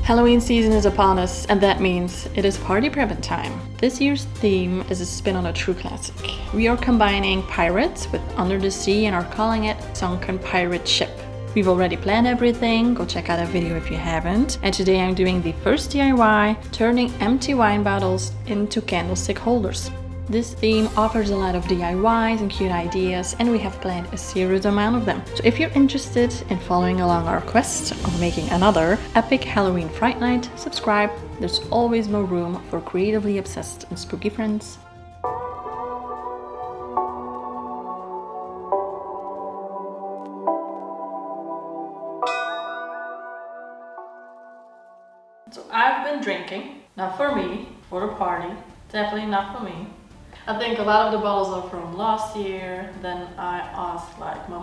Halloween season is upon us, and that means it is party prepping time. This year's theme is a spin on a true classic. We are combining pirates with Under the Sea and are calling it Sunkin Pirate Ship. We've already planned everything, go check out that video if you haven't. And today I'm doing the first DIY, turning empty wine bottles into candlestick holders. This theme offers a lot of DIYs and cute ideas, and we have planned a serious amount of them. So if you're interested in following along our quest of making another epic Halloween Fright Night, subscribe. There's always more room for creatively obsessed and spooky friends. So I've been drinking, not for me, for the party, definitely not for me. I think a lot of the bottles are from last year. Then I asked like my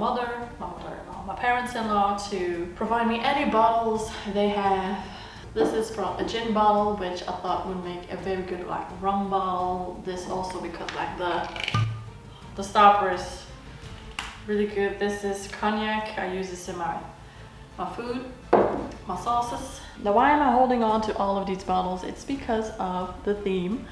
parents-in-law to provide me any bottles they have. This is from a gin bottle, which I thought would make a very good like rum bottle. This also because like the stopper is really good. This is cognac. I use this in my food, my sauces. Now why am I holding on to all of these bottles? It's because of the theme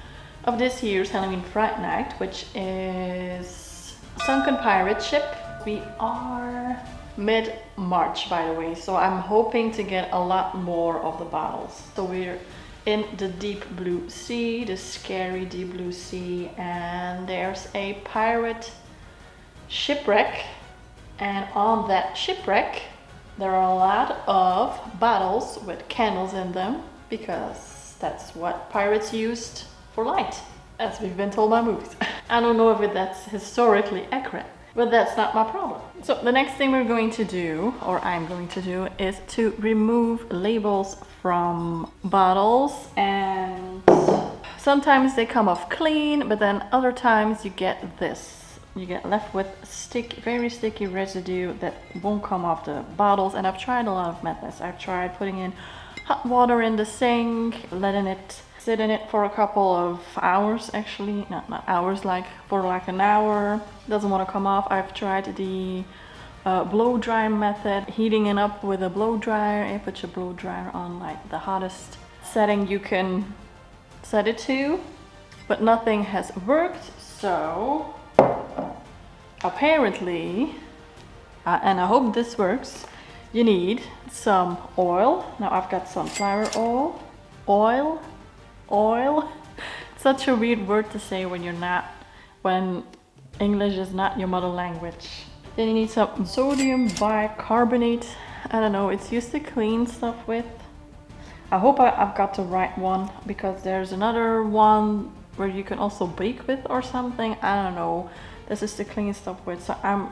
of this year's Halloween Fright Night, which is Sunken Pirate Ship. We are mid-March, by the way, so I'm hoping to get a lot more of the bottles. So we're in the deep blue sea, the scary deep blue sea, and there's a pirate shipwreck, and on that shipwreck there are a lot of bottles with candles in them, because that's what pirates used for light, as we've been told by movies. I don't know if that's historically accurate, but that's not my problem. So the next thing we're going to do, or I'm going to do, is to remove labels from bottles. And sometimes they come off clean, but then other times you get this. You get left with very sticky residue that won't come off the bottles. And I've tried a lot of methods. I've tried putting in hot water in the sink, letting it sit in it for a couple of hours, actually, not hours, like for like an hour. Doesn't want to come off. I've tried the blow dry method, heating it up with a blow dryer. You put your blow dryer on like the hottest setting you can set it to, but nothing has worked. So apparently, and I hope this works, you need some oil. Now I've got sunflower oil. Such a weird word to say when English is not your mother language. Then you need some sodium bicarbonate. I don't know, it's used to clean stuff with. I hope I've got the right one, because there's another one where you can also bake with or something. I don't know. This is to clean stuff with, so I'm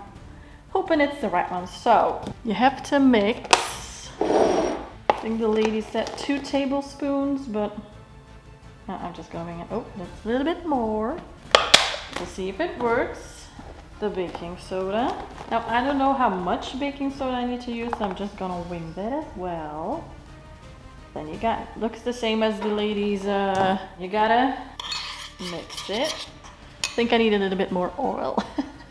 hoping it's the right one. So you have to mix, I think the lady said 2 tablespoons, but no, I'm just going in. Oh, that's a little bit more. We'll see if it works. The baking soda. Now, I don't know how much baking soda I need to use, so I'm just gonna wing that as well. Then you got, looks the same as the ladies. You gotta mix it. I think I need a little bit more oil.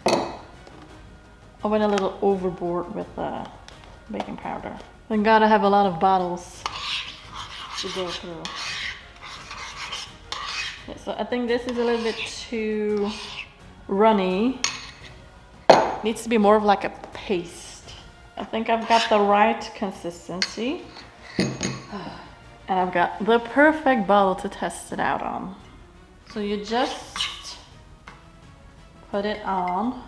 I went a little overboard with baking powder. Then gotta have a lot of bottles to go through. Yeah, so I think this is a little bit too runny. Needs to be more of like a paste. I think I've got the right consistency. And I've got the perfect bottle to test it out on. So you just put it on.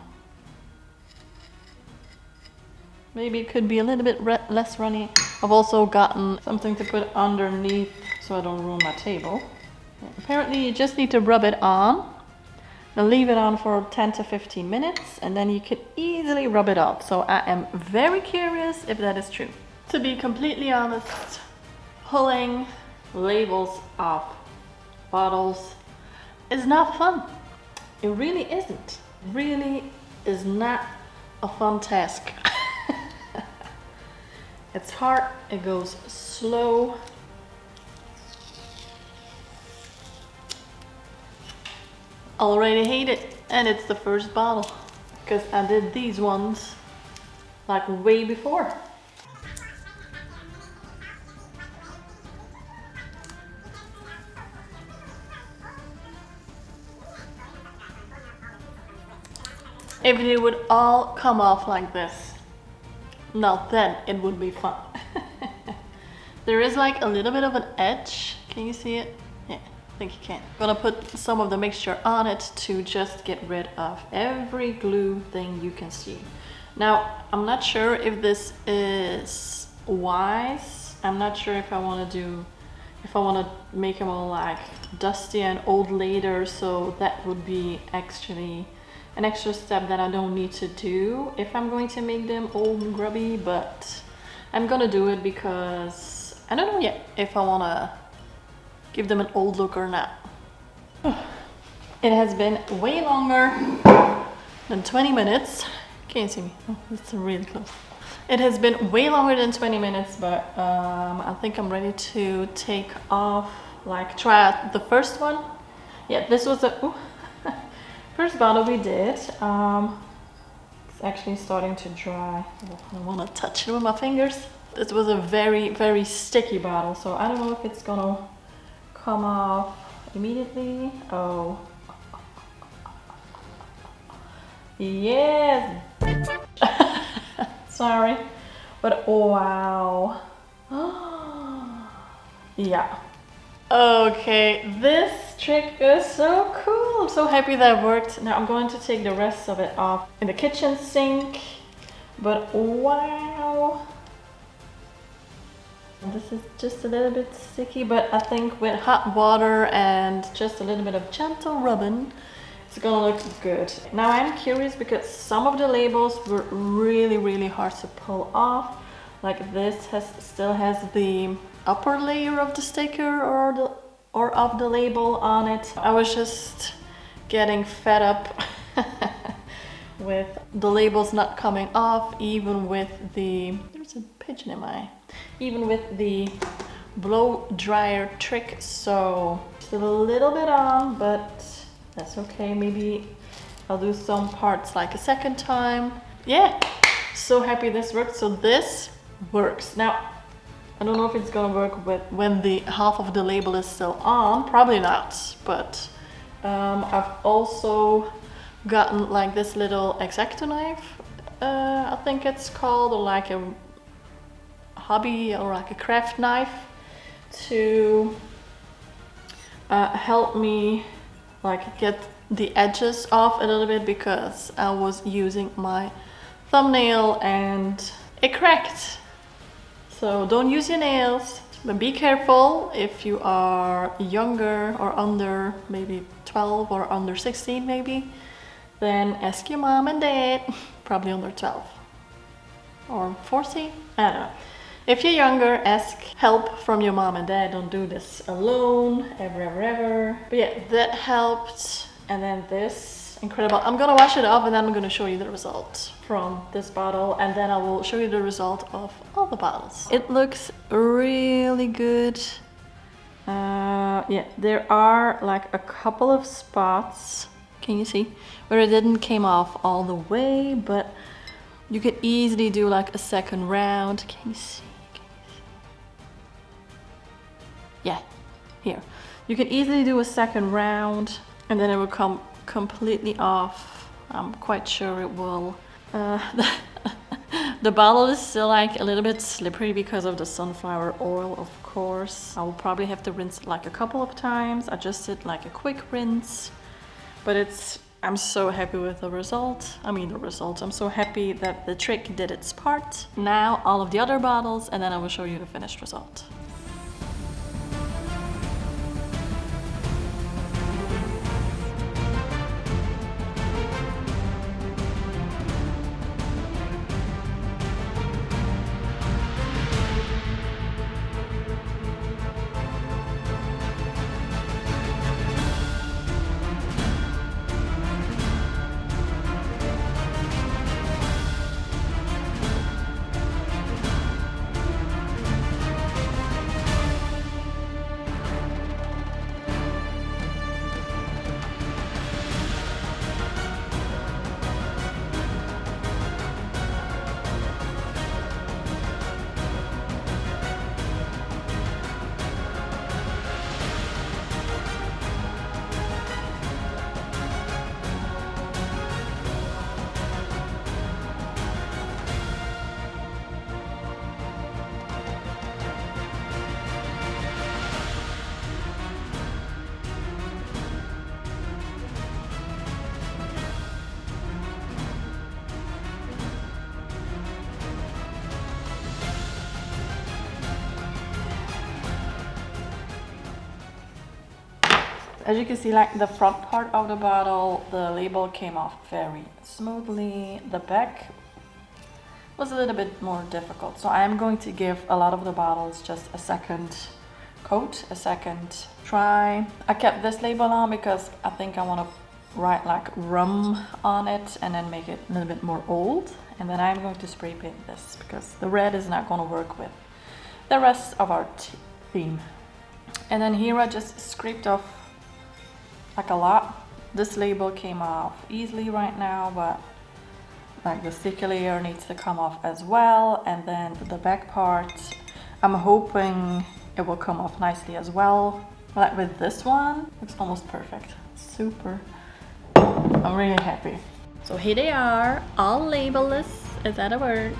Maybe it could be a little bit less runny. I've also gotten something to put underneath so I don't ruin my table. Apparently you just need to rub it on. Now leave it on for 10 to 15 minutes, and then you can easily rub it off. So I am very curious if that is true. To be completely honest, pulling labels off bottles is not fun. It really isn't. It really is not a fun task. It's hard, it goes slow. Already hate it, and it's the first bottle, because I did these ones like way before. if they would all come off like this. Now then it would be fun. There is like a little bit of an edge. Can you see it? Yeah, I think you can. I'm gonna put some of the mixture on it to just get rid of every glue thing you can see. Now, I'm not sure if this is wise. I'm not sure if I want to make them all like dusty and old later, so that would be actually an extra step that I don't need to do if I'm going to make them old and grubby, but I'm gonna do it because I don't know yet if I want to give them an old look or not. It has been way longer than 20 minutes. Can't see me. Oh, it's really close. It has been way longer than 20 minutes, but I think I'm ready to take off, like try out the first one. Yeah, this was the first bottle we did. It's actually starting to dry. I don't want to touch it with my fingers. This was a very, very sticky bottle, so I don't know if it's gonna come off immediately. Oh. Yes. Sorry, but wow. Yeah. Okay, this trick is so cool. I'm so happy that worked. Now I'm going to take the rest of it off in the kitchen sink. But wow. This is just a little bit sticky, but I think with hot water and just a little bit of gentle rubbing, it's gonna look good. Now I'm curious because some of the labels were really, really hard to pull off. Like this still has the upper layer of the sticker or of the label on it. I was just getting fed up with the labels not coming off, even with the, there's a pigeon in my eye, even with the blow dryer trick. So still a little bit on, but that's okay. Maybe I'll do some parts like a second time. Yeah, so happy this worked. So this works. Now, I don't know if it's gonna work with when the half of the label is still on. Probably not, but I've also gotten like this little X-Acto knife. I think it's called, or like a hobby or like a craft knife to help me like get the edges off a little bit, because I was using my thumbnail and it cracked. So don't use your nails, but be careful if you are younger or under maybe 12 or under 16 maybe, then ask your mom and dad, probably under 12 or 14, I don't know. If you're younger, ask help from your mom and dad. Don't do this alone, ever. But yeah, that helped. And then this, incredible. I'm gonna wash it off and then I'm gonna show you the result from this bottle. And then I will show you the result of all the bottles. It looks really good. Yeah, there are like a couple of spots, can you see, where it didn't came off all the way, but you could easily do like a second round. Can you see? Yeah, here. You can easily do a second round and then it will come completely off. I'm quite sure it will. The bottle is still like a little bit slippery because of the sunflower oil, of course. I will probably have to rinse it like a couple of times. I just did like a quick rinse, but I'm so happy with the result. I'm so happy that the trick did its part. Now all of the other bottles, and then I will show you the finished result. As you can see, like the front part of the bottle, the label came off very smoothly. The back was a little bit more difficult. So I am going to give a lot of the bottles just a second coat, a second try. I kept this label on because I think I want to write like rum on it and then make it a little bit more old. And then I'm going to spray paint this because the red is not going to work with the rest of our theme. And then here I just scraped off like a lot. This label came off easily right now, but like the sticky layer needs to come off as well. And then the back part, I'm hoping it will come off nicely as well. Like with this one, it's almost perfect. Super. I'm really happy. So here they are, all labelless. Is that a word?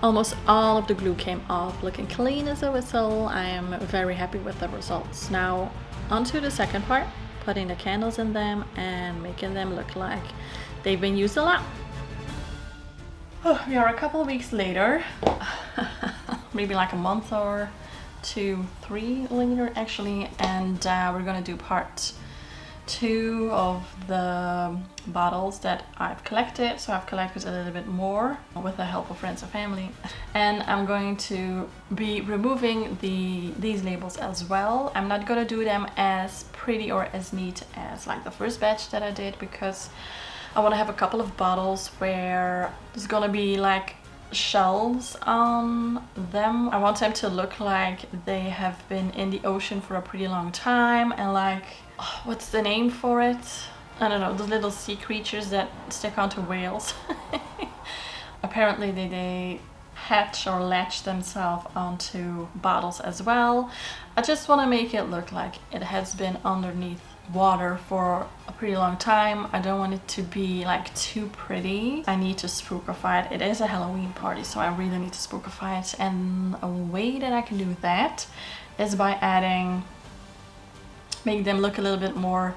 Almost all of the glue came off, looking clean as a whistle. I am very happy with the results. Now onto the second part, putting the candles in them and making them look like they've been used a lot. We are a couple of weeks later, maybe like a month or 2, 3 later actually, and we're gonna do part 2 of the bottles that I've collected. So I've collected a little bit more with the help of friends and family, and I'm going to be removing these labels as well. I'm not gonna do them as pretty or as neat as like the first batch that I did, because I want to have a couple of bottles where there's gonna be like shells on them. I want them to look like they have been in the ocean for a pretty long time, and like, what's the name for it? I don't know, the little sea creatures that stick onto whales. Apparently they hatch or latch themselves onto bottles as well. I just want to make it look like it has been underneath water for a pretty long time. I don't want it to be like too pretty. I need to spookify it. It is a Halloween party, so I really need to spookify it, and a way that I can do that is by make them look a little bit more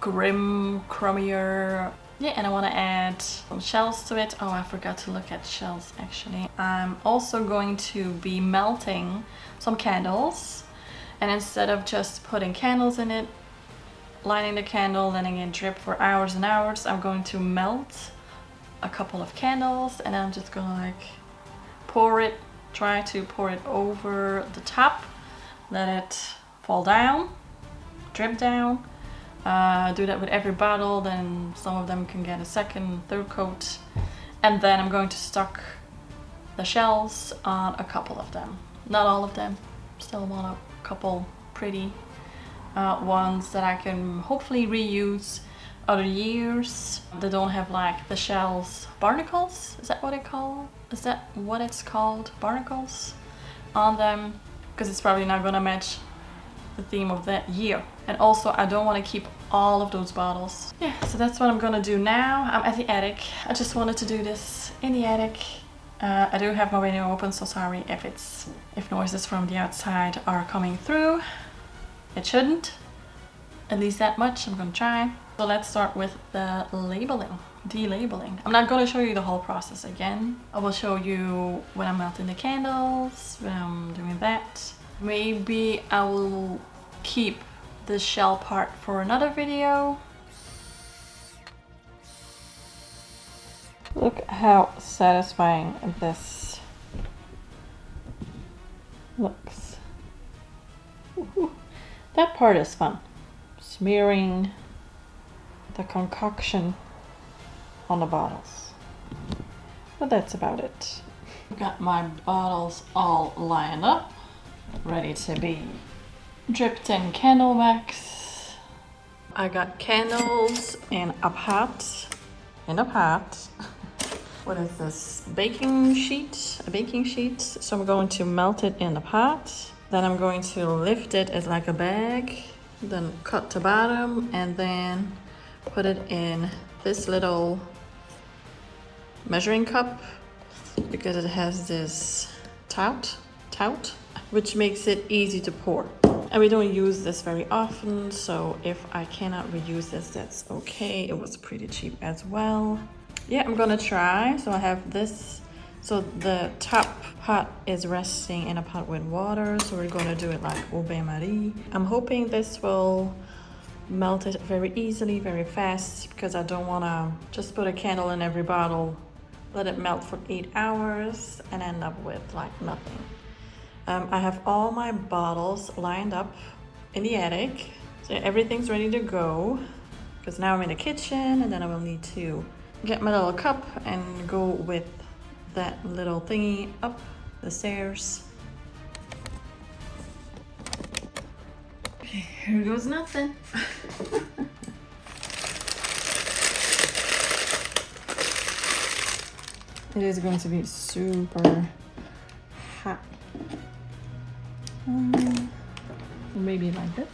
grim, crummier. Yeah, and I want to add some shells to it. Oh, I forgot to look at shells actually. I'm also going to be melting some candles, and instead of just putting candles in it, lighting the candle, letting it drip for hours and hours, I'm going to melt a couple of candles, and I'm just gonna like try to pour it over the top, let it fall down, drip down. Do that with every bottle, then some of them can get a second, third coat, and then I'm going to stock the shells on a couple of them. Not all of them, still want a couple pretty ones that I can hopefully reuse other years. They don't have like the shells barnacles, is that what it's called, barnacles on them, because it's probably not gonna match the theme of that year. And also I don't want to keep all of those bottles. Yeah, so that's what I'm gonna do now. I'm at the attic. I just wanted to do this in the attic. I do have my window open, so sorry if noises from the outside are coming through. It shouldn't, at least that much. I'm gonna try. So let's start with the labeling, delabeling. I'm not gonna show you the whole process again. I will show you when I'm melting the candles, when I'm doing that. Maybe I will keep the shell part for another video. Look how satisfying this looks. Ooh. That part is fun. Smearing the concoction on the bottles. But that's about it. I've got my bottles all lined up, ready to be dripped in candle wax. I got candles in a pot. What is this? A baking sheet. So I'm going to melt it in the pot. Then I'm going to lift it as like a bag, then cut the bottom, and then put it in this little measuring cup, because it has this tout, which makes it easy to pour. And we don't use this very often, so if I cannot reuse this, that's okay. It was pretty cheap as well. Yeah, I'm gonna try. So I have this. So the top pot is resting in a pot with water, so we're gonna do it like au bain marie. I'm hoping this will melt it very easily, very fast, because I don't want to just put a candle in every bottle, let it melt for 8 hours and end up with like nothing. I have all my bottles lined up in the attic, so everything's ready to go, because now I'm in the kitchen and then I will need to get my little cup and go with that little thingy up the stairs. Okay, here goes nothing. It is going to be super hot. Maybe like this.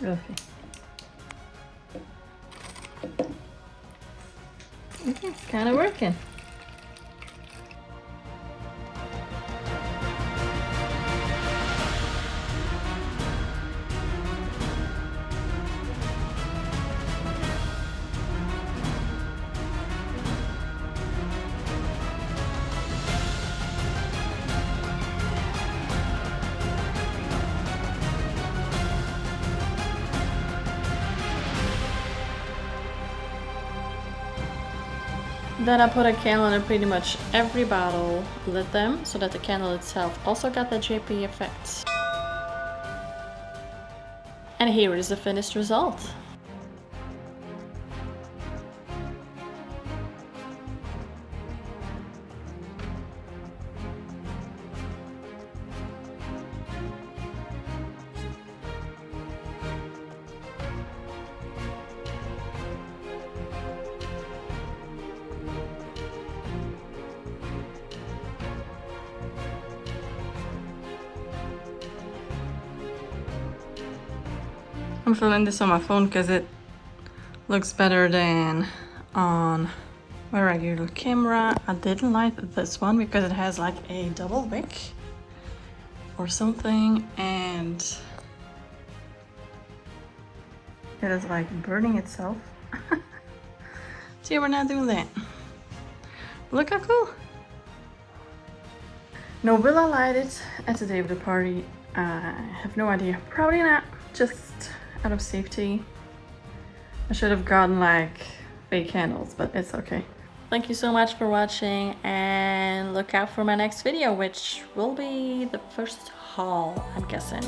Okay. Okay, it's kind of working. Then I put a candle in pretty much every bottle, lit them, so that the candle itself also got the JP effect. And here is the finished result. I'm filming this on my phone because it looks better than on my regular camera. I didn't like this one because it has like a double wick or something, and it is like burning itself. See, we're not doing that. Look how cool. No, will I light it at the day of the party? I have no idea. Probably not. Just out of safety. I should have gotten like fake candles, but it's okay. Thank you so much for watching, and look out for my next video, which will be the first haul, I'm guessing.